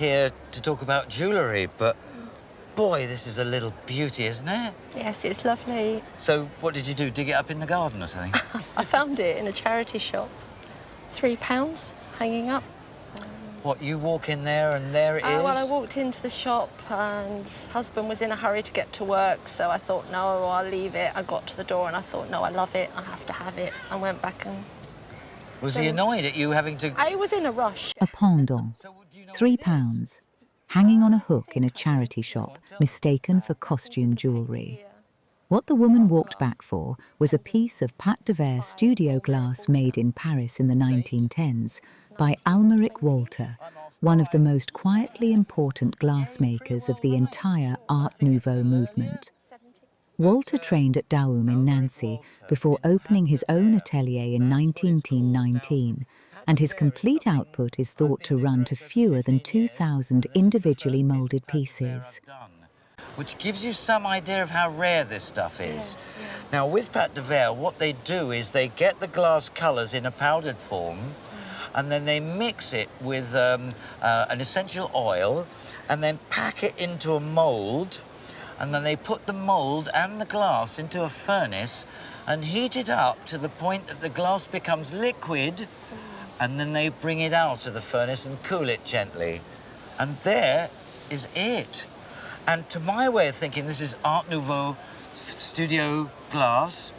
here to talk about jewellery, but boy, this is a little beauty, isn't it? Yes, it's lovely. So what did you do, dig it up in the garden or something? I found it in a charity shop. £3 hanging up. What, you walk in there and there it is? Well, I walked into the shop and husband was in a hurry to get to work, so I thought, no, I'll leave it. I got to the door and I thought, no, I love it, I have to have it. I went back and... Was he annoyed at you having to... I was in a rush. A pendant, £3, hanging on a hook in a charity shop, mistaken for costume jewellery. What the woman walked back for was a piece of pâte-de-verre studio glass made in Paris in the 1910s by Almaric Walter, one of the most quietly important glassmakers of the entire Art Nouveau movement. Walter trained at Daum in Nancy before opening his own atelier in 1919, and his complete output is thought to run to fewer than 2,000 individually moulded pieces. Which gives you some idea of how rare this stuff is. Yes, yeah. Now, with pâte-de-verre, what they do is they get the glass colours in a powdered form, and then they mix it with an essential oil, and then pack it into a mould, and then they put the mould and the glass into a furnace and heat it up to the point that the glass becomes liquid, and then they bring it out of the furnace and cool it gently. And there is it. And to my way of thinking, this is Art Nouveau studio glass.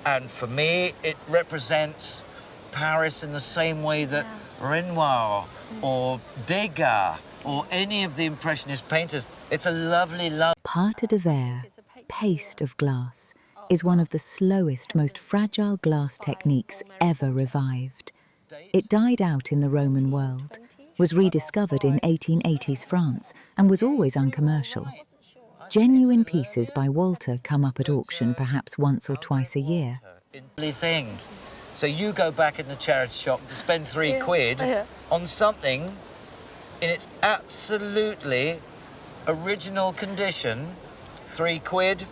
And for me, it represents Paris in the same way that Renoir or Degas or any of the Impressionist painters. It's a lovely, Pâte-de-verre, paste of glass, is one of the slowest, most fragile glass techniques ever revived. It died out in the Roman world, was rediscovered in 1880s France, and was always uncommercial. Genuine pieces by Walter come up at auction perhaps once or twice a year. thing. So you go back in the charity shop to spend £3 on something in its absolutely original condition. £3,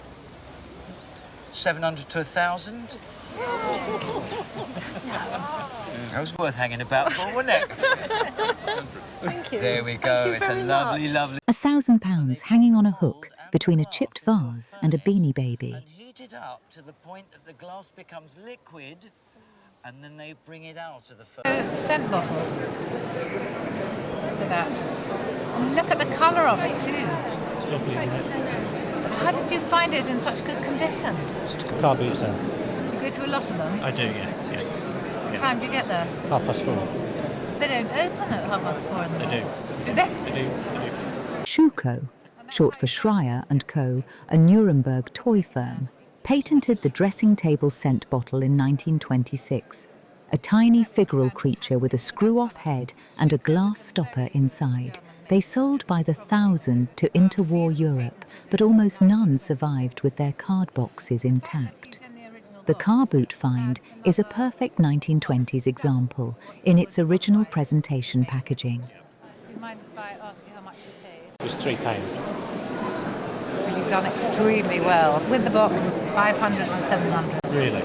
700 to 1,000. That was worth hanging about for, wasn't it? Thank you. There we go. It's a lovely, lovely... £1,000 hanging on a hook between a chipped vase and a Beanie Baby. And heat it up to the point that the glass becomes liquid, and then they bring it out of the furnace. Scent bottle. Look at that. And look at the colour of it too. It's lovely, isn't it? How did you find it in such good condition? Just car boots down. You go to a lot of them? I do, yeah. What time do you get there? 4:30. They don't open at 4:30 in the They morning. do. Do they? They do. Schuco, short for Schreier & Co., a Nuremberg toy firm, patented the dressing table scent bottle in 1926, a tiny figural creature with a screw-off head and a glass stopper inside. They sold by the thousand to interwar Europe, but almost none survived with their card boxes intact. The car boot find is a perfect 1920s example in its original presentation packaging. Do you mind if I ask you how much you paid? It was £3. Well, you've done extremely well. With the box, 500 to 700. Really?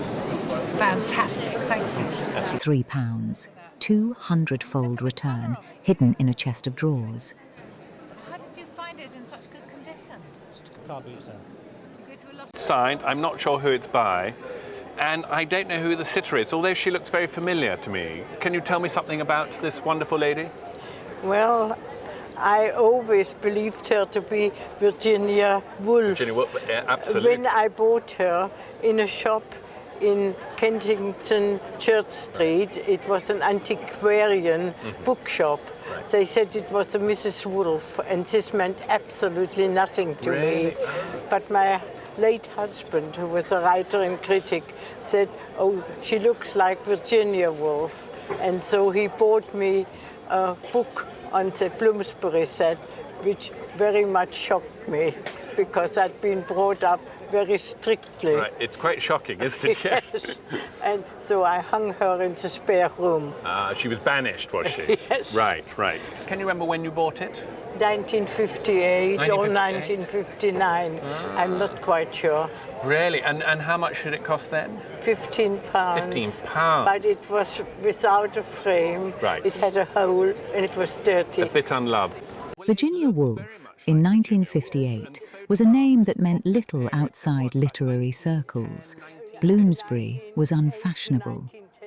Fantastic, thank you. That's £3, 200-fold return, hidden in a chest of drawers. How did you find it in such good condition? just car boots down. You go to a lot of... Signed. I'm not sure who it's by, and I don't know who the sitter is, although she looks very familiar to me. Can you tell me something about this wonderful lady? Well, I always believed her to be Virginia Woolf. Virginia Woolf, absolutely. When I bought her in a shop in Kensington Church Street, it was an antiquarian bookshop. Right. They said it was a Mrs. Woolf, and this meant absolutely nothing to me. But my late husband, who was a writer and critic, said, oh, she looks like Virginia Woolf. And so he bought me a book on the Bloomsbury set, which very much shocked me, because I'd been brought up very strictly. Right, it's quite shocking, isn't it? Yes. And so I hung her in the spare room. She was banished, was she? Yes. Right, right. Can you remember when you bought it? 1958 or 1959. I'm not quite sure. Really? And how much did it cost then? £15. £15. But it was without a frame. Right. It had a hole and it was dirty. A bit unloved. Virginia Woolf, in 1958, was a name that meant little outside literary circles. Bloomsbury was unfashionable.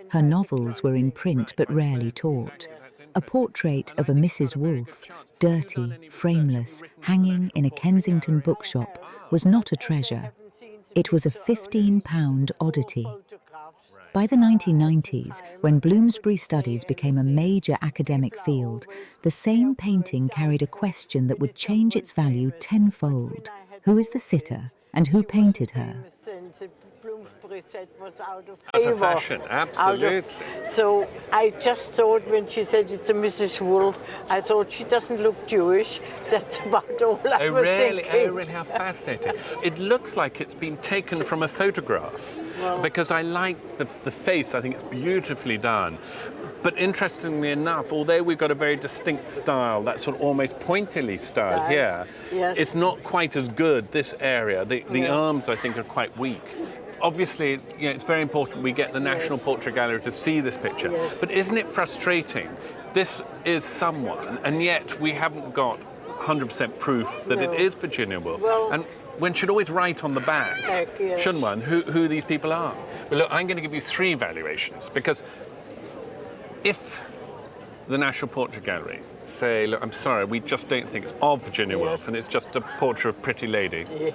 Her novels were in print but rarely taught. A portrait of a Mrs. Woolf, dirty, frameless, hanging in a Kensington bookshop, was not a treasure. It was a £15 oddity. By the 1990s, when Bloomsbury studies became a major academic field, the same painting carried a question that would change its value tenfold. Who is the sitter and who painted her? Was out of Out favor. of fashion, absolutely. So I just thought when she said it's a Mrs. Woolf, I thought she doesn't look Jewish. That's about all I was thinking. Oh, really? How fascinating. It looks like it's been taken from a photograph because I like the face. I think it's beautifully done. But interestingly enough, although we've got a very distinct style, that sort of almost pointily style here, yes. It's not quite as good, this area. The arms, I think, are quite weak. Obviously, it's very important we get the National Portrait Gallery to see this picture. Yes. But isn't it frustrating? This is someone, and yet we haven't got 100% proof that it is Virginia Woolf. Well, and one should always write on the back, yes. shouldn't one, who these people are. But look, I'm going to give you 3 valuations, because if the National Portrait Gallery say, look, I'm sorry, we just don't think it's of Virginia Woolf, and it's just a portrait of a pretty lady.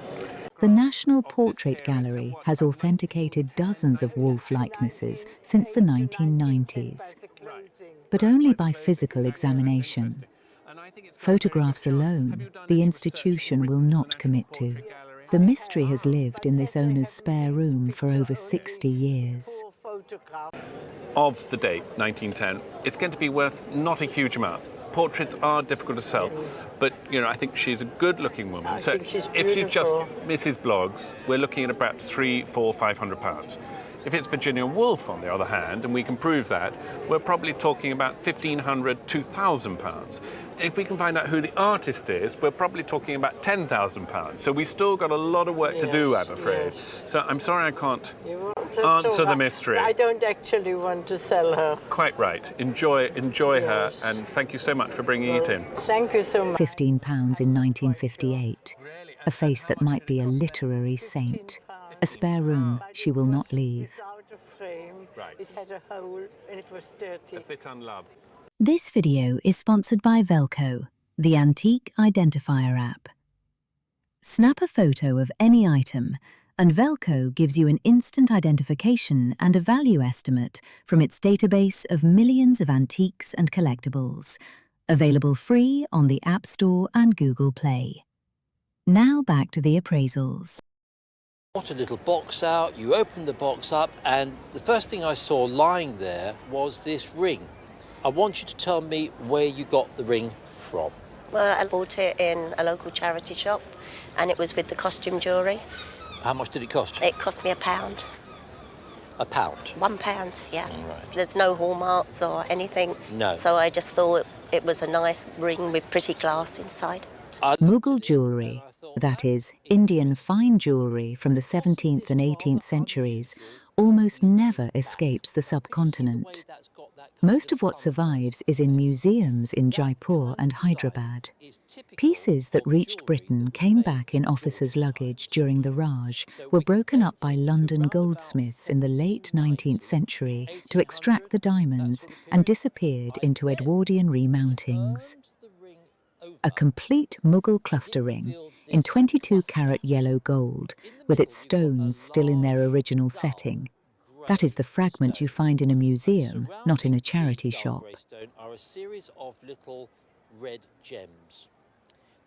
The National Portrait Gallery has authenticated dozens of Woolf likenesses since the 1990s, but only by physical examination. Photographs alone, the institution will not commit to. The mystery has lived in this owner's spare room for over 60 years. Of the date, 1910, it's going to be worth not a huge amount. Portraits are difficult to sell, but I think she's a good-looking woman. I So think she's if she's just beautiful. Mrs. Bloggs, we're looking at about £300, £400, £500. If it's Virginia Woolf, on the other hand, and we can prove that, we're probably talking about £1,500, £2,000. If we can find out who the artist is, we're probably talking about £10,000. So we've still got a lot of work to do, I'm afraid. So I'm sorry I can't answer the mystery. I don't actually want to sell her. Quite right. Enjoy her, and thank you so much for bringing it in. Thank you so much. £15 in 1958. A face that might be a literary saint. A spare room she will not leave. It's out of frame. Right. It had a hole and it was dirty. A bit unloved. This video is sponsored by Velqo, the Antique Identifier app. Snap a photo of any item, and Velqo gives you an instant identification and a value estimate from its database of millions of antiques and collectibles. Available free on the App Store and Google Play. Now back to the appraisals. Got a little box out, you open the box up, and the first thing I saw lying there was this ring. I want you to tell me where you got the ring from. Well, I bought it in a local charity shop, and it was with the costume jewellery. How much did it cost? It cost me £1. £1? £1, yeah. Right. There's no hallmarks or anything. No. So I just thought it was a nice ring with pretty glass inside. Mughal jewellery, that is, Indian fine jewellery from the 17th and 18th centuries, almost never escapes the subcontinent. Most of what survives is in museums in Jaipur and Hyderabad. Pieces that reached Britain came back in officers' luggage during the Raj, were broken up by London goldsmiths in the late 19th century to extract the diamonds and disappeared into Edwardian remountings. A complete Mughal cluster ring in 22-carat yellow gold, with its stones still in their original setting. That is the fragment you find in a museum, not in a charity shop. Are a series of little red gems.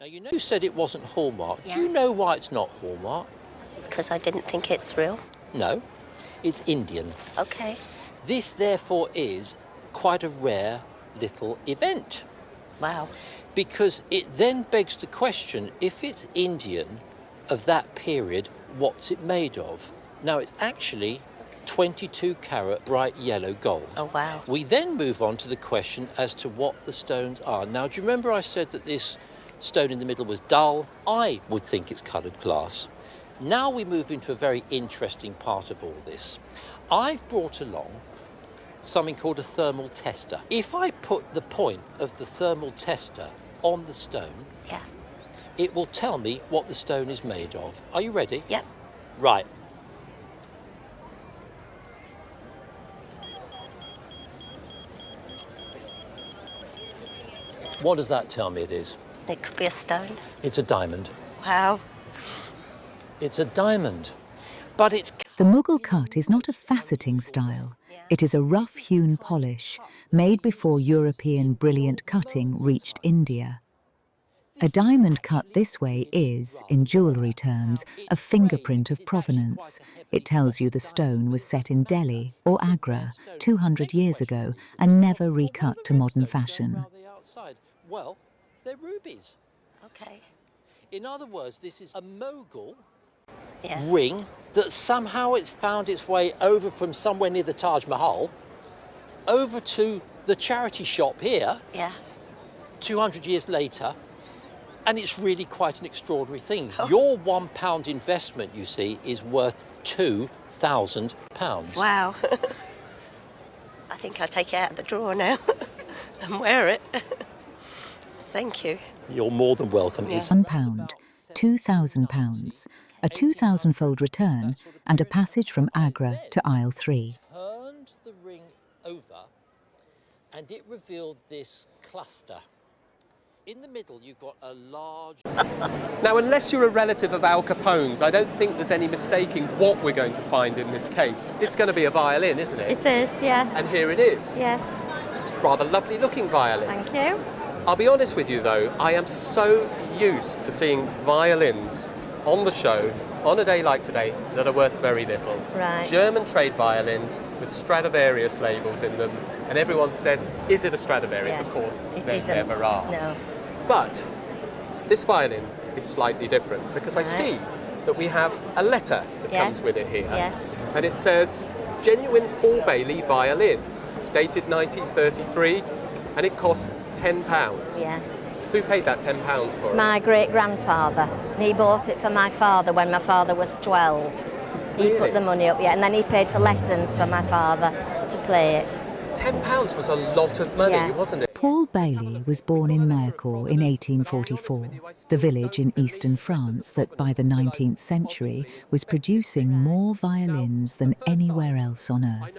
Now, you said it wasn't Hallmark. Yeah. Do you know why it's not Hallmark? Because I didn't think it's real. No, it's Indian. Okay. This, therefore, is quite a rare little event. Wow. Because it then begs the question, if it's Indian of that period, what's it made of? Now, it's actually 22-carat bright yellow gold. Oh, wow. We then move on to the question as to what the stones are. Now, do you remember I said that this stone in the middle was dull? I would think it's coloured glass. Now we move into a very interesting part of all this. I've brought along something called a thermal tester. If I put the point of the thermal tester on the stone, Yeah. it will tell me what the stone is made of. Are you ready? Yep. Right. What does that tell me it is? It could be a stone. It's a diamond. Wow. It's a diamond. But it's... The Mughal cut is not a faceting style. It is a rough-hewn polish made before European brilliant cutting reached India. A diamond cut this way is, in jewellery terms, a fingerprint of provenance. It tells you the stone was set in Delhi or Agra 200 years ago and never recut to modern fashion. Well, they're rubies. Okay. In other words, this is a Mughal Yes. ring that somehow it's found its way over from somewhere near the Taj Mahal over to the charity shop here Yeah. 200 years later, and it's really quite an extraordinary thing. Your £1 investment, you see, is worth £2,000. Wow. I think I'll take it out of the drawer now and wear it. Thank you. You're more than welcome. Yeah. It's £1, £2,000, a 2,000-fold return and a passage from Agra to aisle 3. turned the ring over and it revealed this cluster. In the middle, you've got a large... Now, unless you're a relative of Al Capone's, I don't think there's any mistaking what we're going to find in this case. It's going to be a violin, isn't it? It is, yes. And here it is. Yes. It's a rather lovely looking violin. Thank you. I'll be honest with you though, I am so used to seeing violins on the show on a day like today that are worth very little. Right. German trade violins with Stradivarius labels in them, and everyone says, is it a Stradivarius? Yes. Of course, It they isn't. never are. No. But this violin is slightly different because I see that we have a letter that Yes. comes with it here. Yes. And it says, genuine Paul Bailey violin, dated 1933, and it costs £10. Yes. Who paid that £10 for it? My great-grandfather. He bought it for my father when my father was 12. He Really? put the money up, yeah, and then he paid for lessons for my father to play it. £10 was a lot of money, Yes. wasn't it? Paul Bailey was born in Mercourt in 1844, the village in eastern France that by the 19th century was producing more violins than anywhere else on earth.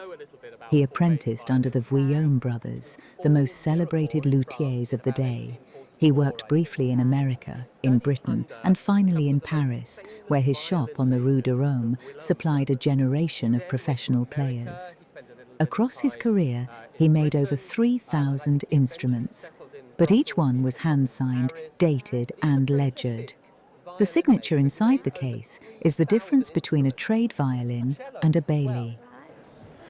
He apprenticed under the Vuillaume brothers, the most celebrated luthiers of the day. He worked briefly in America, in Britain, and finally in Paris, where his shop on the Rue de Rome supplied a generation of professional players. Across his career, he made over 3,000 instruments, but each one was hand-signed, dated and ledgered. The signature inside the case is the difference between a trade violin and a Bailey.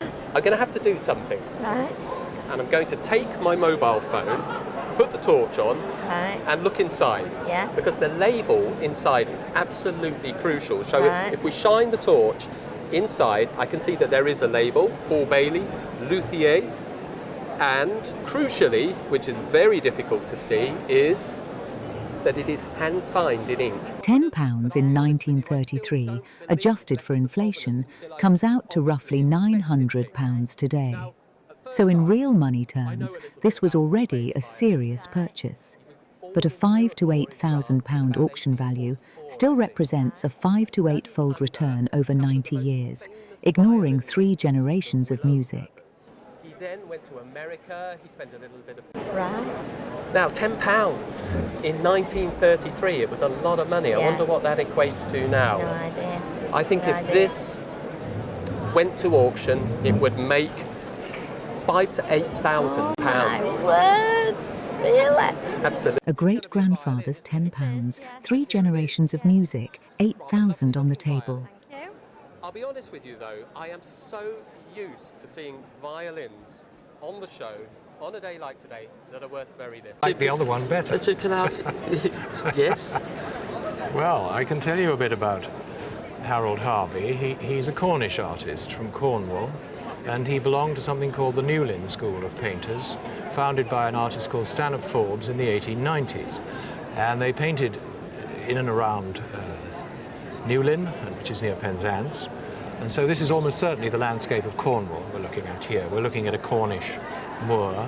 I'm going to have to do something. Right. And I'm going to take my mobile phone, put the torch on, Right. and look inside. Yes. Because the label inside is absolutely crucial. So Right. if we shine the torch inside, I can see that there is a label, Paul Bailey, luthier, and crucially, which is very difficult to see, is that it is hand-signed in ink. £10 in 1933, adjusted for inflation, comes out to roughly £900 today. So in real money terms, this was already a serious purchase. But a £5,000 to £8,000 auction value still represents a 5 to 8-fold return over 90 years, ignoring 3 generations of music. He then went to America, he spent a little bit of... Right. Now, £10 in 1933, it was a lot of money. I Yes. wonder what that equates to now. No idea. I think No if idea. this went to auction, it would make £5,000 to £8,000. My words, really? Absolutely. A great-grandfather's £10, 3 generations of music, 8,000 on the table. Thank you. I'll be honest with you though, I am so used to seeing violins on the show on a day like today that are worth very little. Like the other one better. Yes. Well, I can tell you a bit about Harold Harvey. He's a Cornish artist from Cornwall, and he belonged to something called the Newlyn school of painters, founded by an artist called Stanhope Forbes in the 1890s. And they painted in and around Newlyn, which is near Penzance. And so this is almost certainly the landscape of Cornwall we're looking at here. We're looking at a Cornish moor.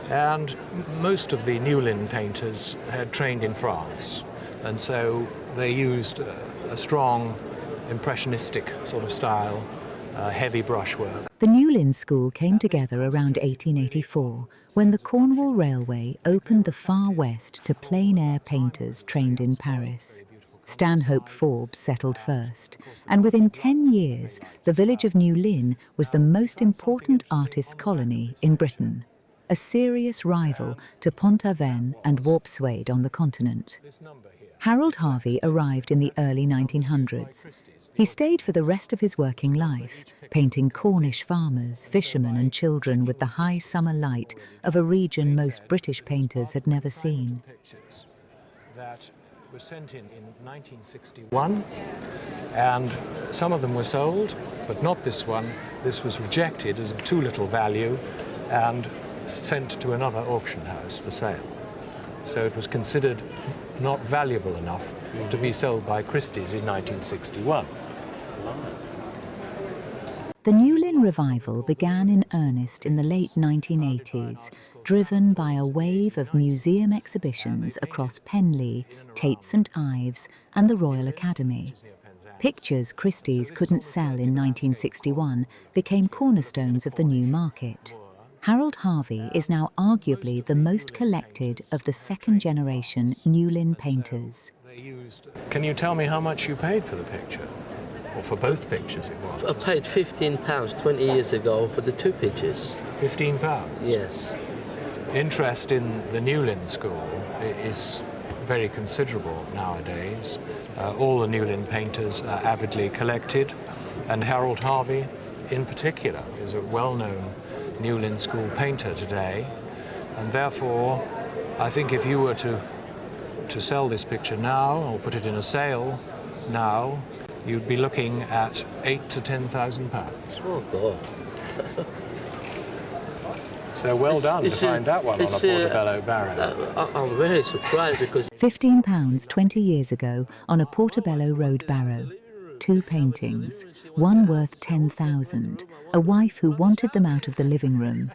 And most of the Newlyn painters had trained in France, and so they used a strong impressionistic sort of style, heavy brushwork. The Newlyn School came together around 1884 when the Cornwall Railway opened the far west to plein-air painters trained in Paris. Stanhope Forbes settled first, and within 10 years, the village of Newlyn was the most important artists' colony in Britain, a serious rival to Pont-Aven and Warpswade on the continent. Harold Harvey arrived in the early 1900s. He stayed for the rest of his working life, painting Cornish farmers, fishermen and children with the high summer light of a region most British painters had never seen. That were sent in 1961, and some of them were sold, but not this one. This was rejected as of too little value and sent to another auction house for sale. So it was considered not valuable enough to be sold by Christie's in 1961. The Newlyn revival began in earnest in the late 1980s, driven by a wave of museum exhibitions across Penley, Tate St Ives and the Royal Academy. Pictures Christie's couldn't sell in 1961 became cornerstones of the new market. Harold Harvey is now arguably the most collected of the second-generation Newlyn painters. Can you tell me how much you paid for the picture? Or for both pictures it was? I paid £15 20 years ago for the two pictures. £15? Yes. Interest in the Newlyn school is very considerable nowadays. All the Newlyn painters are avidly collected, and Harold Harvey in particular is a well-known Newlyn school painter today, and therefore I think if you were to sell this picture now or put it in a sale now, you'd be looking at £8,000 to £10,000. Oh God. So well done to find that one on a Portobello barrow. I'm very surprised because £15 20 years ago on a Portobello Road barrow. 2 paintings, one worth 10,000, a wife who wanted them out of the living room.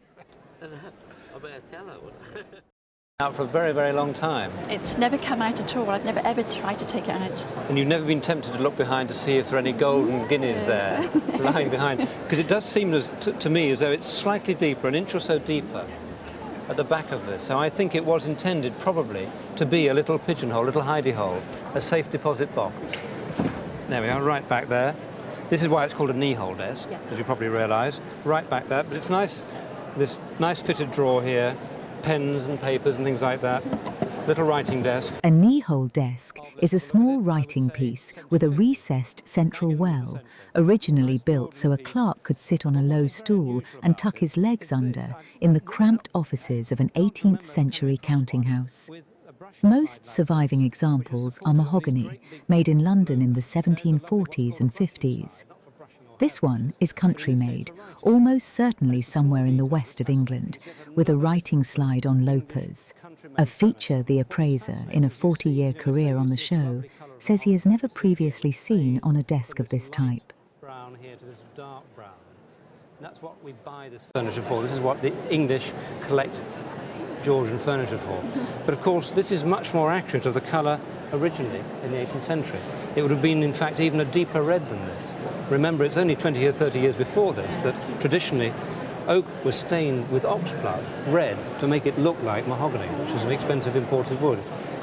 Out for a very, very long time. It's never come out at all. I've never ever tried to take it out. And you've never been tempted to look behind to see if there are any golden guineas there lying behind? Because it does seem to me as though it's slightly deeper, an inch or so deeper at the back of this. So I think it was intended probably to be a little pigeonhole, a little hidey hole, a safe deposit box. There we are, right back there. This is why it's called a kneehole desk, as you probably realise. Right back there, but it's nice, this nice fitted drawer here, pens and papers and things like that. Little writing desk. A kneehole desk is a small writing piece with a recessed central well, originally built so a clerk could sit on a low stool and tuck his legs under in the cramped offices of an 18th century counting house. Most surviving examples are mahogany, made in London in the 1740s and 50s. This one is country-made, almost certainly somewhere in the west of England, with a writing slide on loopers. A feature the appraiser, in a 40-year career on the show, says he has never previously seen on a desk of this type. Brown here to this dark brown. And that's what we buy this furniture for. This is what the English collect Georgian furniture for. But of course, this is much more accurate of the colour originally in the 18th century. It would have been, in fact, even a deeper red than this. Remember, it's only 20 or 30 years before this that traditionally oak was stained with oxblood red to make it look like mahogany, which is an expensive imported wood.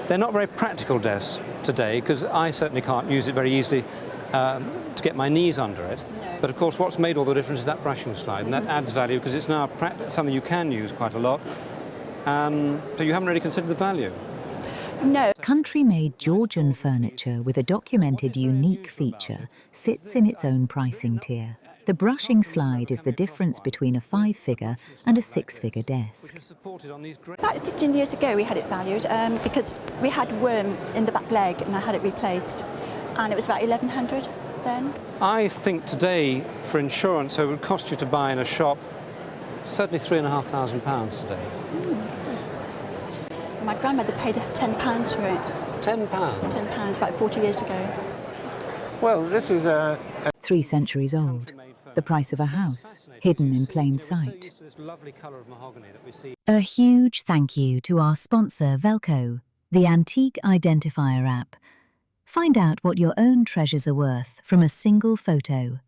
They're not very practical desks today, because I certainly can't use it very easily to get my knees under it. No. But of course, what's made all the difference is that brushing slide, and that adds value because it's now something you can use quite a lot. So you haven't really considered the value. No. Country-made Georgian furniture with a documented unique feature sits in its own pricing tier. The brushing slide is the difference between a 5-figure and a 6-figure desk. About 15 years ago we had it valued because we had worm in the back leg and I had it replaced, and it was about 1,100 then. I think today, for insurance, it would cost you to buy in a shop certainly £3,500 today. My grandmother paid £10 for it. £10? £10, about 40 years ago. Well, this is 3 centuries old. The price of a house. hidden in plain sight. This lovely colour of mahogany that we see. A huge thank you to our sponsor Velqo, the Antique Identifier app. Find out what your own treasures are worth from a single photo.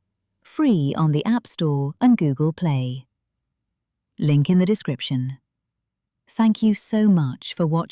Free on the App Store and Google Play. Link in the description. Thank you so much for watching.